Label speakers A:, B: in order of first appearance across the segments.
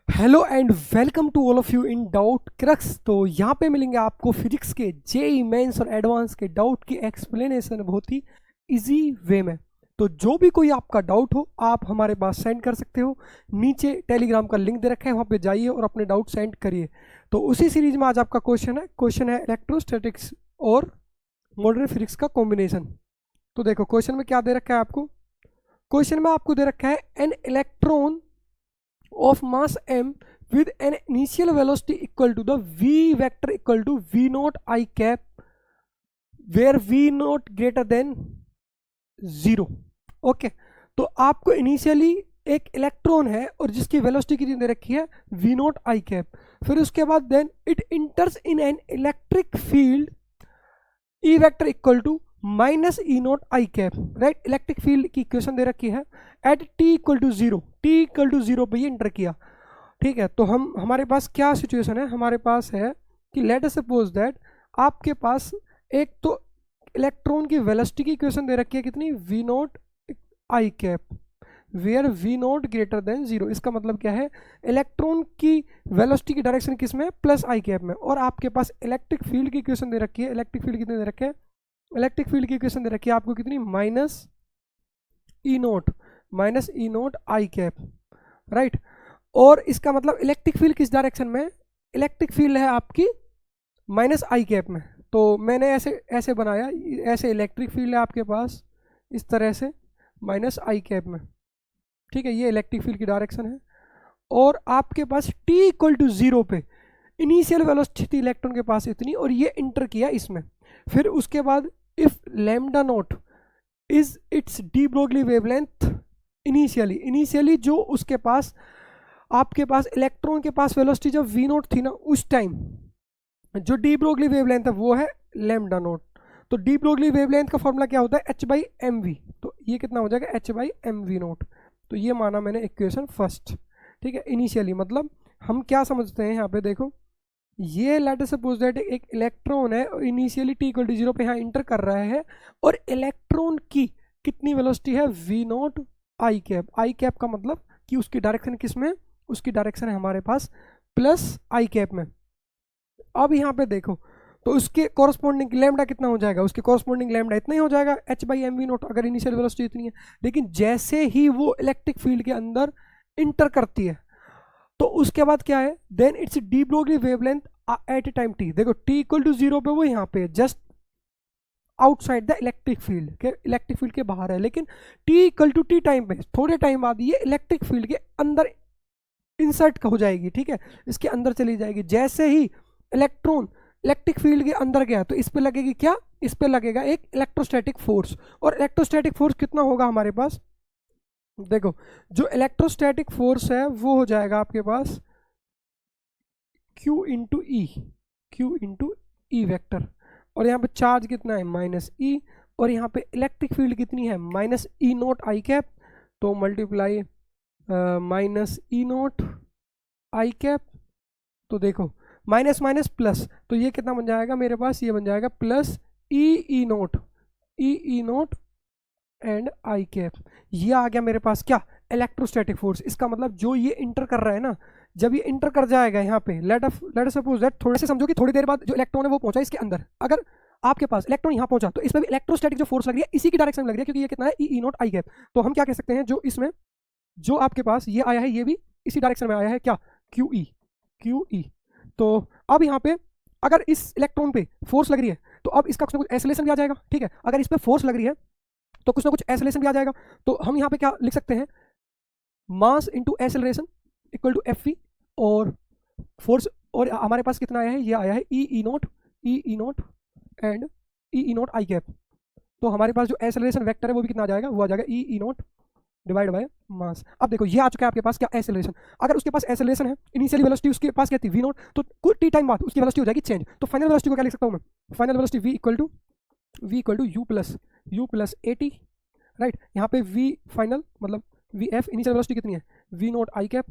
A: Hello and welcome to all of you in doubt crux. तो यहाँ पे मिलेंगे आपको फिजिक्स के जेई मेंस और एडवांस के डाउट की एक्सप्लेनेशन बहुत ही इजी वे में। तो जो भी कोई आपका डाउट हो आप हमारे पास सेंड कर सकते हो। नीचे टेलीग्राम का लिंक दे रखा है, वहाँ पे जाइए और अपने डाउट सेंड करिए। तो उसी सीरीज में आज आपका क्वेश्चन है इलेक्ट्रोस्टैटिक्स और मॉडर्न फिजिक्स का कॉम्बिनेशन। तो देखो क्वेश्चन में क्या दे रखा है आपको। क्वेश्चन में आपको दे रखा है an electron of mass m with an initial velocity equal to the v vector equal to v naught I cap where v naught greater than 0। Okay, तो आपको इनिशियली एक इलेक्ट्रॉन है और जिसकी वेलोसिटी कितनी दे रखी है v नॉट आई कैप। फिर उसके बाद then it enters in an electric field E vector equal to minus E not I cap. Right, electric field की इक्वेशन दे रखी है at T equal to zero, T equal to zero पर ये inter किया। ठीक है, तो हमारे पास क्या सिचुएशन है, हमारे पास है कि लेट अस सपोज दैट आपके पास एक तो इलेक्ट्रॉन की वेलोसिटी की इक्वेशन दे रखी है कितनी V not I cap where V not greater than zero. इसका मतलब क्या है, इलेक्ट्रॉन की वेलोसिटी की डायरेक्शन किस में, प्लस आई कैप में। और आपके पास इलेक्ट्रिक फील्ड की इक्वेशन दे रखी है, इलेक्ट्रिक फील्ड कितने दे रखे हैं, इलेक्ट्रिक फील्ड की इक्वेशन दे रखी है आपको कितनी minus E naught I cap. Right, और इसका मतलब इलेक्ट्रिक फील्ड किस डायरेक्शन में, इलेक्ट्रिक फील्ड है आपकी माइनस आई कैप में। तो मैंने ऐसे ऐसे बनाया, ऐसे इलेक्ट्रिक फील्ड है आपके पास इस तरह से माइनस आई कैप में। ठीक है, ये इलेक्ट्रिक फील्ड की डायरेक्शन है। और आपके पास t इक्वल टू जीरो पे इनिशियल वेलोसिटी थी इलेक्ट्रॉन के पास इतनी, और ये इंटर किया इसमें। फिर उसके बाद if lambda naught is it's de Broglie wavelength initially जो उसके पास आपके पास इलेक्ट्रॉन के पास वेलोसिटी जब वी नोट थी ना, उस टाइम जो डी ब्रोगली वेवलेंथ है वो है लैम्डा नॉट। तो डी ब्रोगली वेवलेंथ का फॉर्मूला क्या होता है, एच बाई एम वी। तो ये कितना हो जाएगा, H by M V not. तो ये माना मैंने इक्वेशन फर्स्ट। ठीक है, इनिशियली मतलब हम क्या समझते हैं यहाँ पे देखो, ये लेट अस सपोज दैट एक इलेक्ट्रॉन है initially T equal to zero पे यहाँ इंटर कर रहा है, और इलेक्ट्रॉन की कितनी वेलोसिटी है V not I cap. I cap का मतलब कि उसकी डायरेक्शन किस में, उसकी डायरेक्शन है हमारे पास प्लस आई कैप में। अब यहाँ पे देखो, तो उसके कॉरस्पॉन्डिंग लैम्डा कितना हो जाएगा, उसके कॉरस्पॉन्डिंग लैम्डा इतना ही हो जाएगा H by M V not, अगर इनिशियल वेलोसिटी इतनी है। लेकिन जैसे ही वो इलेक्ट्रिक फील्ड के अंदर इंटर करती है तो उसके बाद क्या है, then it's de Broglie wavelength at a time T. देखो टी इक्वल टू जीरो पे वो यहाँ पे just outside the electric field के, इलेक्ट्रिक फील्ड के बाहर है। लेकिन T equal to T time पे थोड़े टाइम बाद ये इलेक्ट्रिक फील्ड के अंदर इंसर्ट हो जाएगी। ठीक है, इसके अंदर चली जाएगी। जैसे ही इलेक्ट्रॉन इलेक्ट्रिक फील्ड के अंदर गया तो इस पे लगेगी क्या, इस पे लगेगा एक इलेक्ट्रोस्टैटिक फोर्स। और इलेक्ट्रोस्टैटिक फोर्स कितना होगा हमारे पास, देखो जो इलेक्ट्रोस्टैटिक फोर्स है वो हो जाएगा आपके पास Q इंटू ई वेक्टर। और यहाँ पे चार्ज कितना है माइनस ई, और यहाँ पे इलेक्ट्रिक फील्ड कितनी है minus E naught I cap. तो multiply minus E naught I cap. तो देखो माइनस माइनस प्लस, तो ये कितना बन जाएगा मेरे पास, ये बन जाएगा plus E naught and I cap. ये आ गया मेरे पास क्या, इलेक्ट्रोस्टैटिक फोर्स। इसका मतलब जो ये इंटर कर रहा है ना, जब ये इंटर कर जाएगा यहाँ पे लेट अस सपोज दैट, थोड़े से समझो कि थोड़ी देर बाद जो इलेक्ट्रॉन है वो पहुंचा इसके अंदर। अगर आपके पास इलेक्ट्रॉन यहाँ पहुंचा तो इसमें भी इलेक्ट्रोस्टैटिक जो फोर्स लग रही है इसी की डायरेक्शन में लग रही है, क्योंकि ये कितना है ई नोट आई कैप। तो हम क्या कह सकते हैं, जो इसमें जो आपके पास ये आया है ये भी इसी डायरेक्शन में आया है, क्या क्यू ई। तो अब यहाँ पे अगर इस इलेक्ट्रॉन पे फोर्स लग रही है तो अब इसका कुछ ना कुछ एसेलेशन भी आ जाएगा। ठीक है, अगर इस पे फोर्स लग रही है तो कुछ ना कुछ एसेलेशन भी आ जाएगा। तो हम यहाँ पे क्या लिख सकते हैं, mass into acceleration equal to F V, और फोर्स, और हमारे पास कितना आया है, ये आया है E naught and E naught I cap. तो हमारे पास जो एसेलरेशन वेक्टर है वो भी कितना आ जाएगा, वो आ जाएगा ई नोट डिवाइड बाय मास। अब देखो ये आ चुका है आपके पास क्या, एसेलरेशन। अगर उसके पास एसेलरेशन है, इनिशियली वेलोसिटी उसके पास क्या थी वी नोट, तो कुछ टी टाइम बाद उसकी वेलोसिटी हो जाएगी चेंज। तो फाइनल वेलोसिटी को क्या लिख सकता हूँ मैं, final velocity V equal to U plus A T. Right, यहाँ पे वी फाइनल मतलब वी एफ, इनिशियल वेलोसिटी कितनी है वी नोट आई कैप,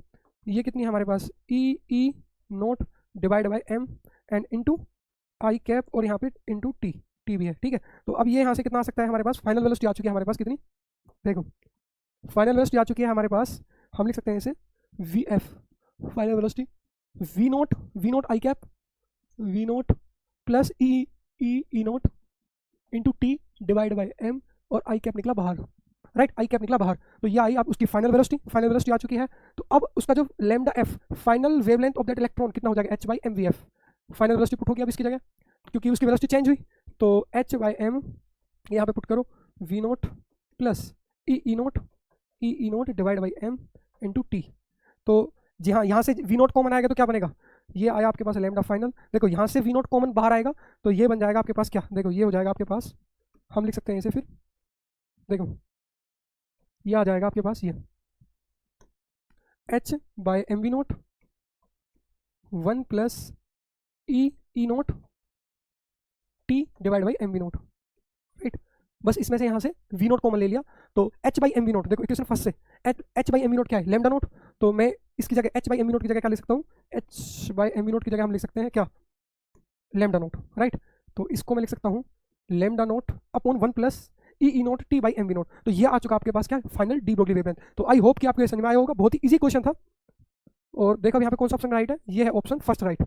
A: ये कितनी है हमारे पास E note divide by M and into I cap, और यहाँ पे इनटू टी भी है। ठीक है, तो अब ये यहाँ से कितना आ सकता है हमारे पास, फाइनल वेलोसिटी आ चुकी है हमारे पास कितनी, देखो फाइनल वेलोसिटी आ चुकी है हमारे पास, हम लिख सकते हैं इसे V F final velocity V not I cap V not plus E not into T divide by M और आई कैप निकला बाहर, राइट, आई कैप निकला बाहर। तो ये आई आप उसकी फाइनल वेलोसिटी आ चुकी है। तो अब उसका जो lambda F final wavelength of that electron कितना हो जाएगा, H by M V F. Final velocity put हो गया अब इसकी जगह, क्योंकि उसकी वेलोसिटी चेंज हुई, तो एच बाई एम यहाँ पे पुट करो V not plus E note divide by M into T. तो जी हाँ, यहाँ से वी नोट कॉमन आएगा तो क्या बनेगा, ये आया आपके पास लैम्डा फाइनल। देखो यहाँ से वी नोट कॉमन बाहर आएगा तो ये बन जाएगा आपके पास क्या, देखो ये हो जाएगा आपके पास, हम लिख सकते हैं इसे फिर, देखो ये आ जाएगा आपके पास ये H by M V not 1 plus E not T divide by M V not, right. बस इसमें से यहाँ से वी नोट कॉमन ले लिया, तो H by M V not, देखो इक्वेशन फर्स्ट से H by M V not क्या है, लैम्डा नोट। तो मैं इसकी जगह H by M V not की जगह क्या लिख सकता हूँ, H by M V not की जगह हम लिख सकते हैं क्या, लैम्डा नोट, राइट। तो इसको मैं लिख सकता हूँ lambda not upon 1 plus E not T by M V not. तो ये आ चुका आपके पास क्या, फाइनल डी ब्रोगली वेवलेंथ। तो आई होप कि आपको ये समझ में आया होगा, बहुत ही इजी क्वेश्चन था। और देखो यहाँ पे कौन सा ऑप्शन राइट है, ये है ऑप्शन फर्स्ट राइट।